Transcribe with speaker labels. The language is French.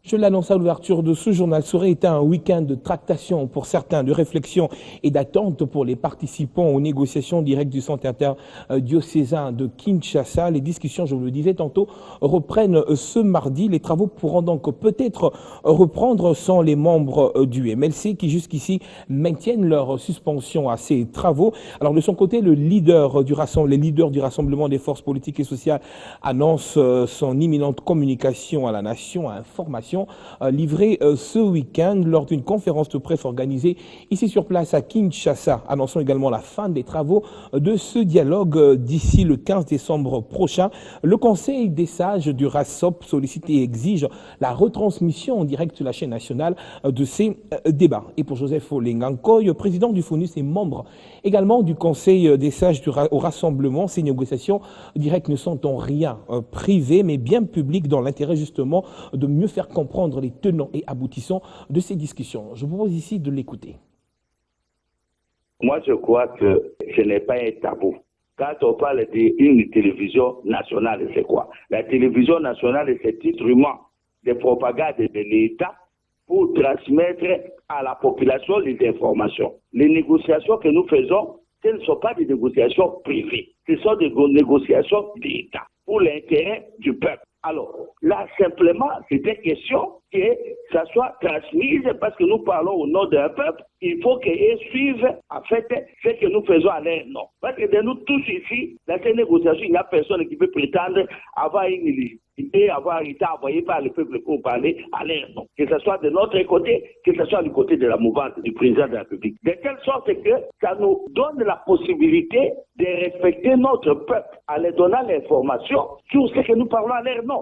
Speaker 1: Je l'annonce à l'ouverture de ce journal, ça aurait été un week-end de tractation pour certains, de réflexion et d'attente pour les participants aux négociations directes du centre interdiocésain de Kinshasa. Les discussions, je vous le disais tantôt, reprennent ce mardi. Les travaux pourront donc peut-être reprendre sans les membres du MLC qui jusqu'ici maintiennent leur suspension à ces travaux. Alors de son côté, les leaders du Rassemblement des forces politiques et sociales annoncent son imminente communication à la nation, à information livré ce week-end lors d'une conférence de presse organisée ici sur place à Kinshasa, annonçant également la fin des travaux de ce dialogue d'ici le 15 décembre prochain. Le Conseil des sages du RASOP sollicite et exige la retransmission en direct sur la chaîne nationale de ces débats. Et pour Joseph Olengankoy, président du FONUS et membre également du Conseil des sages au Rassemblement, ces négociations directes ne sont en rien privées, mais bien publiques dans l'intérêt justement de mieux faire comprendre les tenants et aboutissants de ces discussions. Je vous propose ici de l'écouter.
Speaker 2: Moi, je crois que ce n'est pas un tabou. Quand on parle d'une télévision nationale, c'est quoi? La télévision nationale, c'est instrument de propagande de l'État pour transmettre à la population les informations. Les négociations que nous faisons, ce ne sont pas des négociations privées, ce sont des négociations d'État pour l'intérêt du peuple. Alors, là, simplement, c'était question que ça soit transmis parce que nous parlons au nom d'un peuple. Il faut qu'ils suivent, en fait, ce que nous faisons à leur nom. Parce que de nous tous ici, dans ces négociations, il n'y a personne qui peut prétendre avoir une légitimité, avoir été envoyé par le peuple pour parler à leur nom. Que ce soit de notre côté, que ce soit du côté de la mouvance du président de la République. De telle sorte que ça nous donne la possibilité de respecter notre peuple en leur donnant l'information sur ce que nous parlons à leur nom.